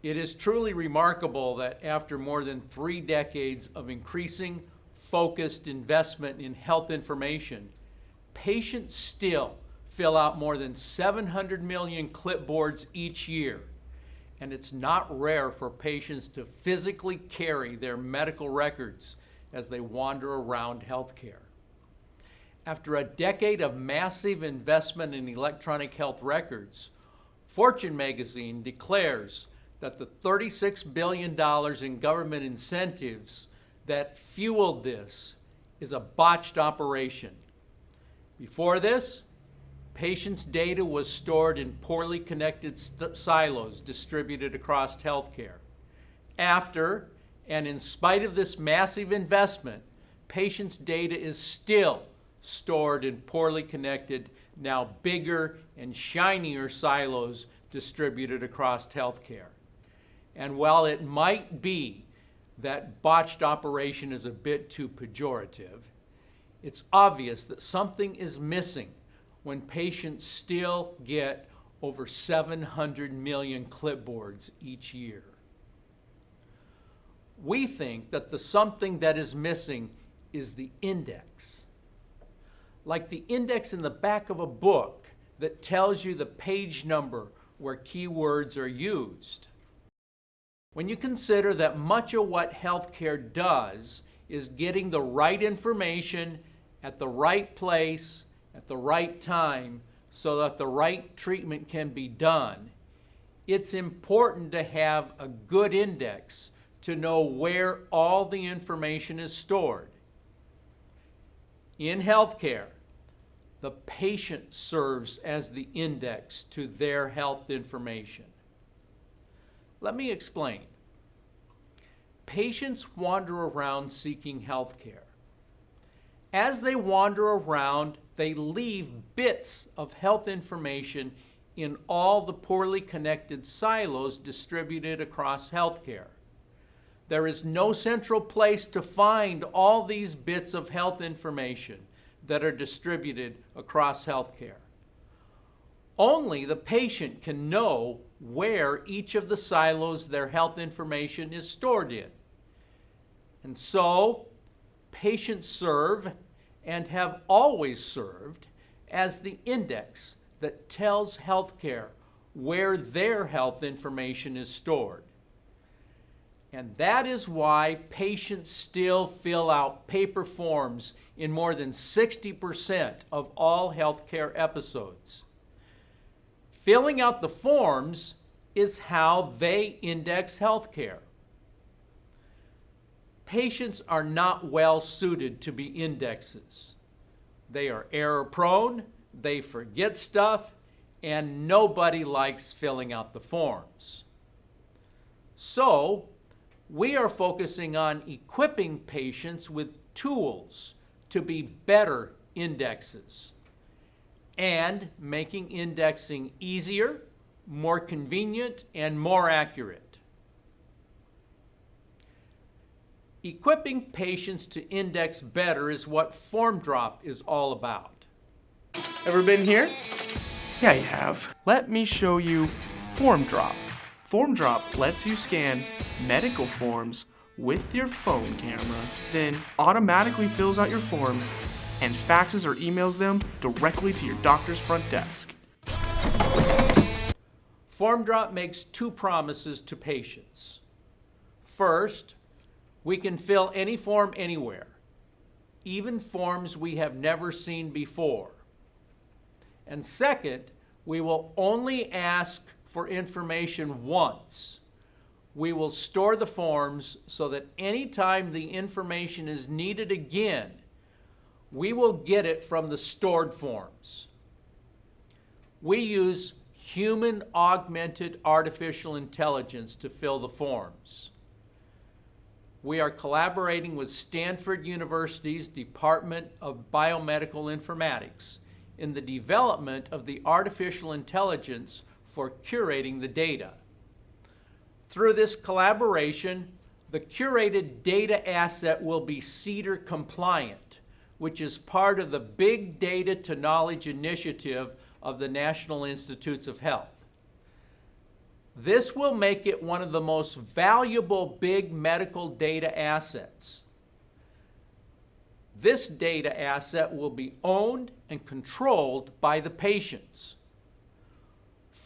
It is truly remarkable that after more than 3 decades of increasing, focused investment in health information, patients still fill out more than 700 million clipboards each year. And it's not rare for patients to physically carry their medical records as they wander around healthcare. After a decade of massive investment in electronic health records, Fortune magazine declares that the $36 billion in government incentives that fueled this is a botched operation. Before this, patients' data was stored in poorly connected silos distributed across healthcare. After, and in spite of this massive investment, patients' data is still stored in poorly connected, now bigger and shinier silos distributed across healthcare. And while it might be that botched operation is a bit too pejorative, it's obvious that something is missing when patients still get over 700 million clipboards each year. We think that the something that is missing is the index. Like the index in the back of a book that tells you the page number where keywords are used. When you consider that much of what healthcare does is getting the right information at the right place at the right time so that the right treatment can be done, it's important to have a good index to know where all the information is stored. In healthcare, the patient serves as the index to their health information. Let me explain. Patients wander around seeking health care. As they wander around, they leave bits of health information in all the poorly connected silos distributed across healthcare. There is no central place to find all these bits of health information that are distributed across healthcare. Only the patient can know where each of the silos their health information is stored in. And so, patients serve and have always served as the index that tells healthcare where their health information is stored. And that is why patients still fill out paper forms in more than 60% of all healthcare episodes. Filling out the forms is how they index healthcare. Patients are not well suited to be indexes. They are error-prone, they forget stuff, and nobody likes filling out the forms. So, we are focusing on equipping patients with tools to be better indexes and making indexing easier, more convenient, and more accurate. Equipping patients to index better is what FormDrop is all about. Ever been here? Yeah, you have. Let me show you FormDrop. FormDrop lets you scan medical forms with your phone camera, then automatically fills out your forms and faxes or emails them directly to your doctor's front desk. FormDrop makes 2 promises to patients. First, we can fill any form anywhere, even forms we have never seen before. And second, we will only ask for information once. We will store the forms so that anytime the information is needed again, we will get it from the stored forms. We use human-augmented artificial intelligence to fill the forms. We are collaborating with Stanford University's Department of Biomedical Informatics in the development of the artificial intelligence for curating the data. Through this collaboration, the curated data asset will be CEDAR compliant, which is part of the Big Data to Knowledge initiative of the National Institutes of Health. This will make it one of the most valuable big medical data assets. This data asset will be owned and controlled by the patients.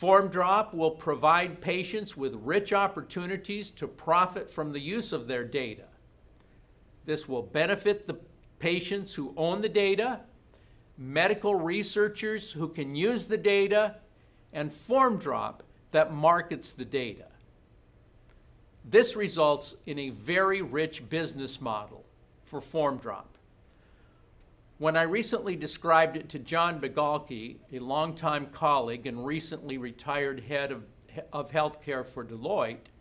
FormDrop will provide patients with rich opportunities to profit from the use of their data. This will benefit the patients who own the data, medical researchers who can use the data, and FormDrop that markets the data. This results in a very rich business model for FormDrop. When I recently described it to John Begalke, a longtime colleague and recently retired head of healthcare for Deloitte,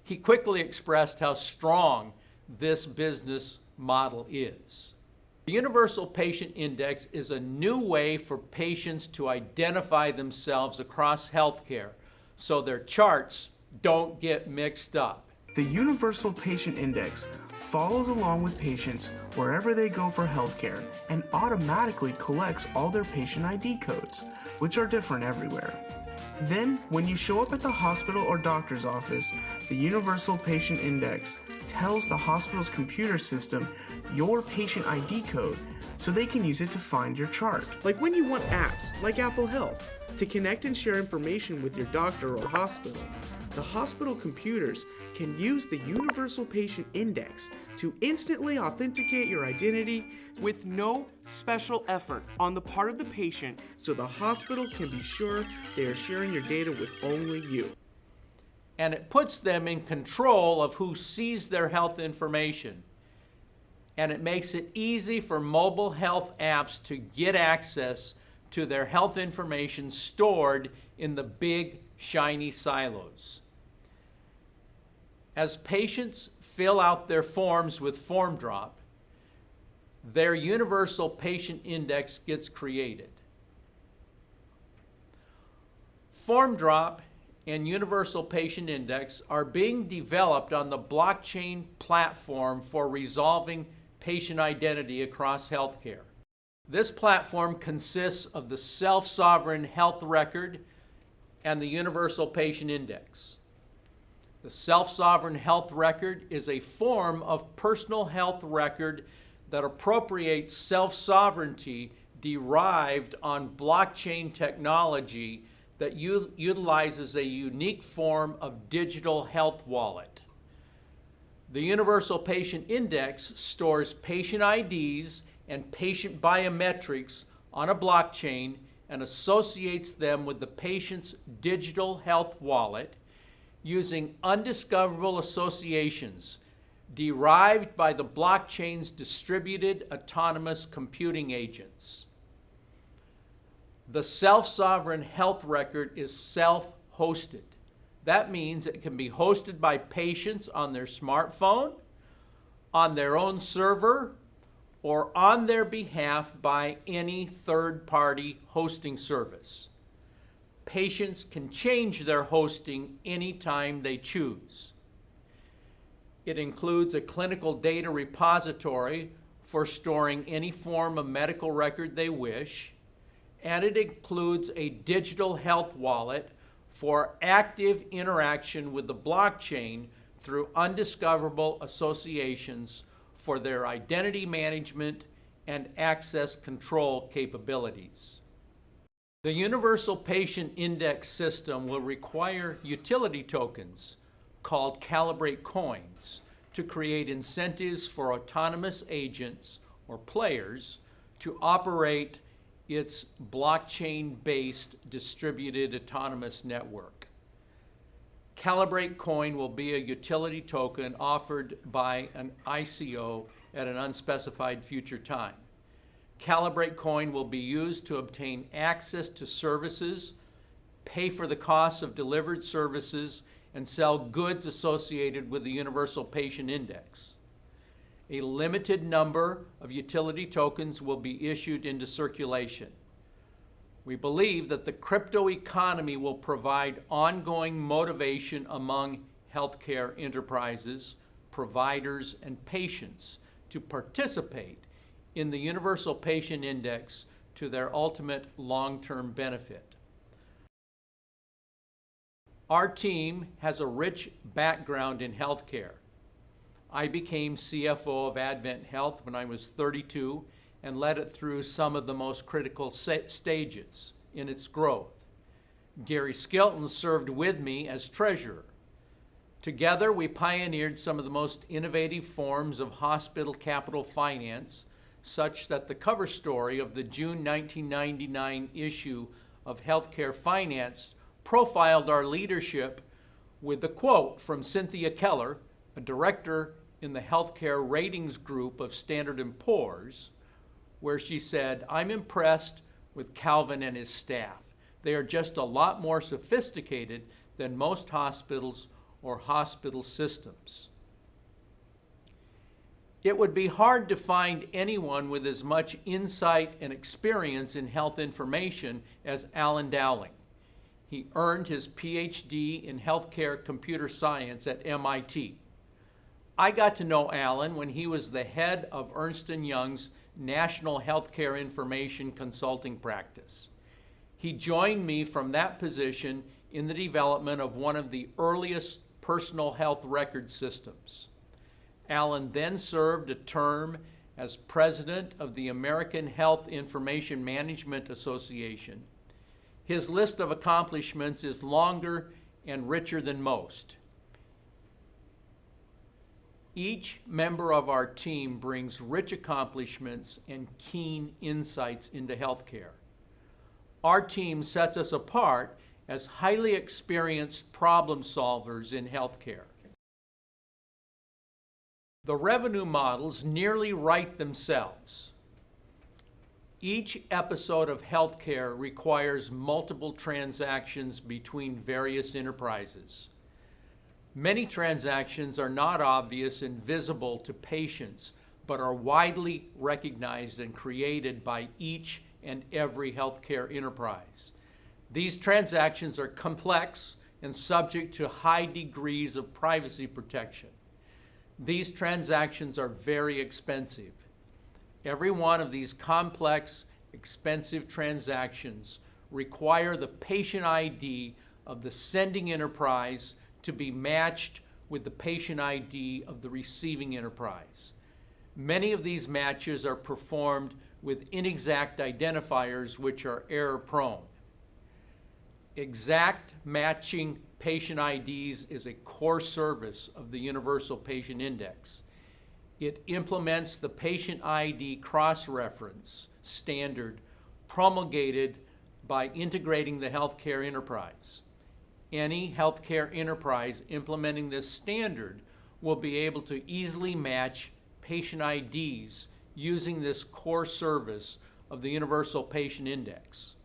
he quickly expressed how strong this business model is. The Universal Patient Index is a new way for patients to identify themselves across healthcare so their charts don't get mixed up. The Universal Patient Index follows along with patients wherever they go for healthcare and automatically collects all their patient ID codes, which are different everywhere. Then, when you show up at the hospital or doctor's office, the Universal Patient Index tells the hospital's computer system your patient ID code so they can use it to find your chart. Like when you want apps like Apple Health to connect and share information with your doctor or hospital, the hospital computers can use the Universal Patient Index to instantly authenticate your identity with no special effort on the part of the patient, so the hospital can be sure they are sharing your data with only you. And it puts them in control of who sees their health information. And it makes it easy for mobile health apps to get access to their health information stored in the big, shiny silos. As patients fill out their forms with FormDrop, their Universal Patient Index gets created. FormDrop and Universal Patient Index are being developed on the blockchain platform for resolving patient identity across healthcare. This platform consists of the self-sovereign health record and the Universal Patient Index. The self-sovereign health record is a form of personal health record that appropriates self-sovereignty derived on blockchain technology that utilizes a unique form of digital health wallet. The Universal Patient Index stores patient IDs and patient biometrics on a blockchain and associates them with the patient's digital health wallet using undiscoverable associations derived by the blockchain's distributed autonomous computing agents. The self-sovereign health record is self-hosted. That means it can be hosted by patients on their smartphone, on their own server, or on their behalf by any third-party hosting service. Patients can change their hosting anytime they choose. It includes a clinical data repository for storing any form of medical record they wish, and it includes a digital health wallet for active interaction with the blockchain through undiscoverable associations for their identity management and access control capabilities. The Universal Patient Index system will require utility tokens called Kalibrate coins to create incentives for autonomous agents or players to operate its blockchain-based distributed autonomous network. Kalibrate coin will be a utility token offered by an ICO at an unspecified future time. Kalibrate coin will be used to obtain access to services, pay for the costs of delivered services, and sell goods associated with the Universal Patient Index. A limited number of utility tokens will be issued into circulation. We believe that the crypto economy will provide ongoing motivation among healthcare enterprises, providers, and patients to participate in the Universal Patient Index to their ultimate long-term benefit. Our team has a rich background in healthcare. I became CFO of Advent Health when I was 32 and led it through some of the most critical stages in its growth. Gary Skilton served with me as treasurer. Together, we pioneered some of the most innovative forms of hospital capital finance, such that the cover story of the June 1999 issue of Healthcare Finance profiled our leadership with the quote from Cynthia Keller, a director in the healthcare ratings group of Standard & Poor's, where she said, "I'm impressed with Calvin and his staff. They are just a lot more sophisticated than most hospitals or hospital systems." It would be hard to find anyone with as much insight and experience in health information as Alan Dowling. He earned his PhD in healthcare computer science at MIT. I got to know Alan when he was the head of Ernst & Young's National Healthcare Information Consulting practice. He joined me from that position in the development of one of the earliest personal health record systems. Alan then served a term as president of the American Health Information Management Association. His list of accomplishments is longer and richer than most. Each member of our team brings rich accomplishments and keen insights into healthcare. Our team sets us apart as highly experienced problem solvers in healthcare. The revenue models nearly write themselves. Each episode of healthcare requires multiple transactions between various enterprises. Many transactions are not obvious and visible to patients, but are widely recognized and created by each and every healthcare enterprise. These transactions are complex and subject to high degrees of privacy protection. These transactions are very expensive. Every one of these complex, expensive transactions require the patient ID of the sending enterprise to be matched with the patient ID of the receiving enterprise. Many of these matches are performed with inexact identifiers which are error-prone. Exact matching patient IDs is a core service of the Universal Patient Index. It implements the patient ID cross-reference standard promulgated by integrating the healthcare enterprise. Any healthcare enterprise implementing this standard will be able to easily match patient IDs using this core service of the Universal Patient Index.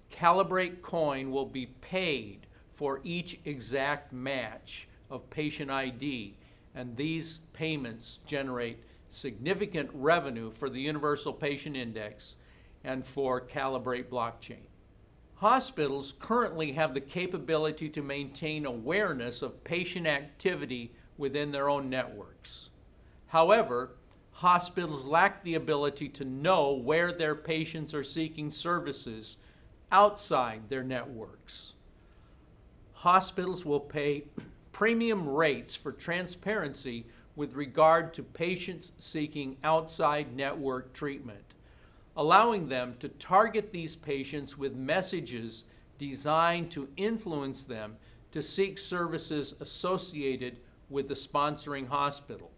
Kalibrate coin will be paid for each exact match of patient ID, and these payments generate significant revenue for the Universal Patient Index and for Kalibrate blockchain. Hospitals currently have the capability to maintain awareness of patient activity within their own networks. However, hospitals lack the ability to know where their patients are seeking services outside their networks. Hospitals will pay premium rates for transparency with regard to patients seeking outside network treatment, allowing them to target these patients with messages designed to influence them to seek services associated with the sponsoring hospital.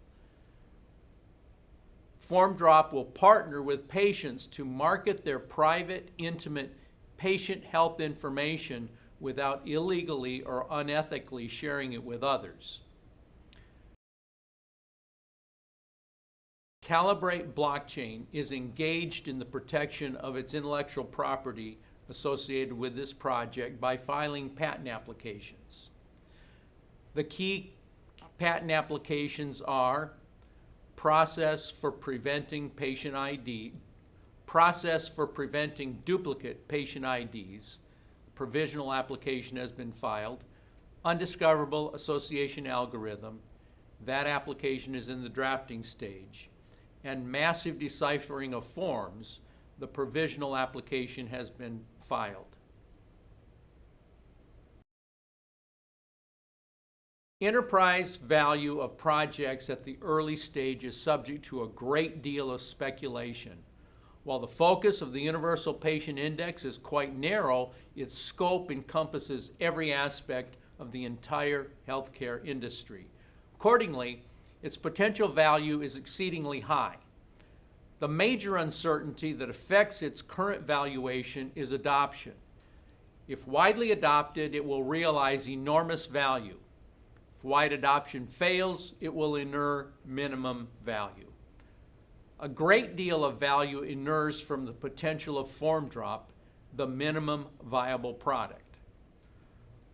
FormDrop will partner with patients to market their private, intimate patient health information without illegally or unethically sharing it with others. Kalibrate blockchain is engaged in the protection of its intellectual property associated with this project by filing patent applications. The key patent applications are process for preventing patient ID, process for preventing duplicate patient IDs, provisional application has been filed, undiscoverable association algorithm, that application is in the drafting stage, and massive deciphering of forms, the provisional application has been filed. Enterprise value of projects at the early stage is subject to a great deal of speculation. While the focus of the Universal Patient Index is quite narrow, its scope encompasses every aspect of the entire healthcare industry. Accordingly, its potential value is exceedingly high. The major uncertainty that affects its current valuation is adoption. If widely adopted, it will realize enormous value. If wide adoption fails, it will inure minimum value. A great deal of value inures from the potential of form drop, the minimum viable product.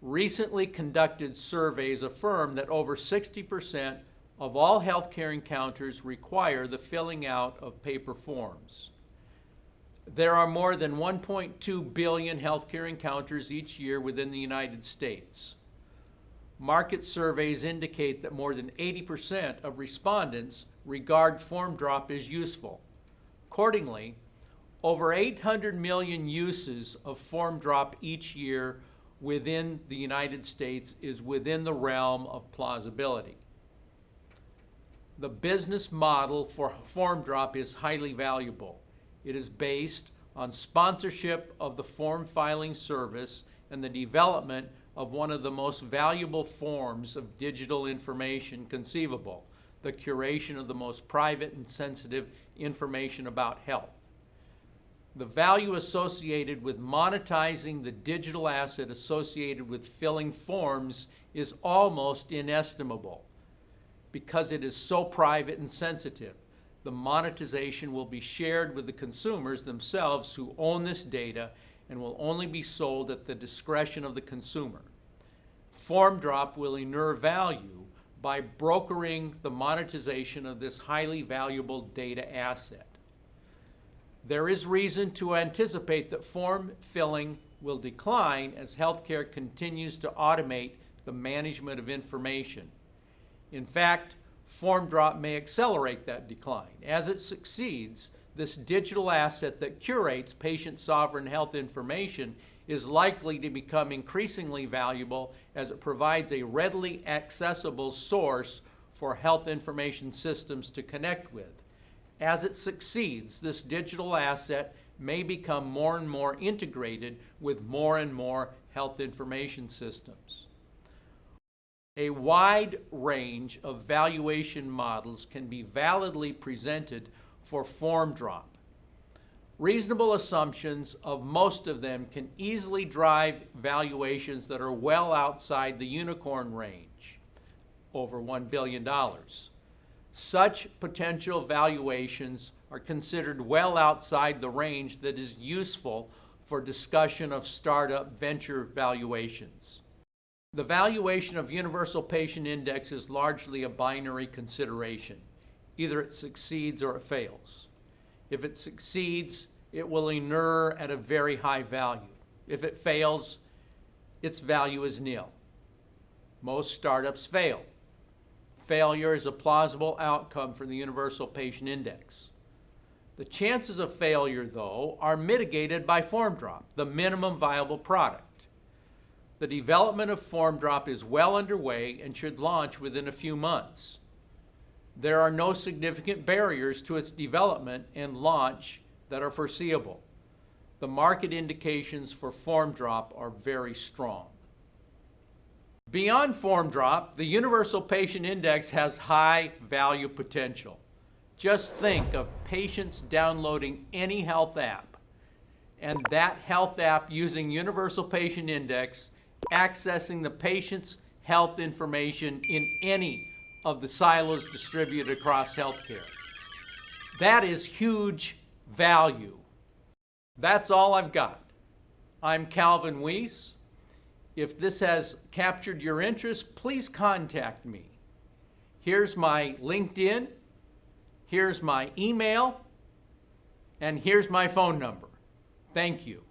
Recently conducted surveys affirm that over 60% of all healthcare encounters require the filling out of paper forms. There are more than 1.2 billion healthcare encounters each year within the United States. Market surveys indicate that more than 80% of respondents regard form drop as useful. Accordingly, over 800 million uses of form drop each year within the United States is within the realm of plausibility. The business model for form drop is highly valuable. It is based on sponsorship of the form filing service and the development of one of the most valuable forms of digital information conceivable, the curation of the most private and sensitive information about health. The value associated with monetizing the digital asset associated with filling forms is almost inestimable. Because it is so private and sensitive, the monetization will be shared with the consumers themselves who own this data and will only be sold at the discretion of the consumer. Form drop will inure value by brokering the monetization of this highly valuable data asset. There is reason to anticipate that form filling will decline as healthcare continues to automate the management of information. In fact, form drop may accelerate that decline. As it succeeds, this digital asset that curates patient sovereign health information is likely to become increasingly valuable as it provides a readily accessible source for health information systems to connect with. As it succeeds, this digital asset may become more and more integrated with more and more health information systems. A wide range of valuation models can be validly presented for form drop. Reasonable assumptions of most of them can easily drive valuations that are well outside the unicorn range, over $1 billion. Such potential valuations are considered well outside the range that is useful for discussion of startup venture valuations. The valuation of Universal Patient Index is largely a binary consideration. Either it succeeds or it fails. If it succeeds, it will inure at a very high value. If it fails, its value is nil. Most startups fail. Failure is a plausible outcome for the Universal Patient Index. The chances of failure, though, are mitigated by form drop, the minimum viable product. The development of form drop is well underway and should launch within a few months. There are no significant barriers to its development and launch that are foreseeable. The market indications for form drop are very strong. Beyond form drop, the Universal Patient Index has high value potential. Just think of patients downloading any health app, and that health app using Universal Patient Index accessing the patient's health information in any of the silos distributed across healthcare. That is huge value. That's all I've got. I'm Calvin Weiss. If this has captured your interest, please contact me. Here's my LinkedIn, here's my email, and here's my phone number. Thank you.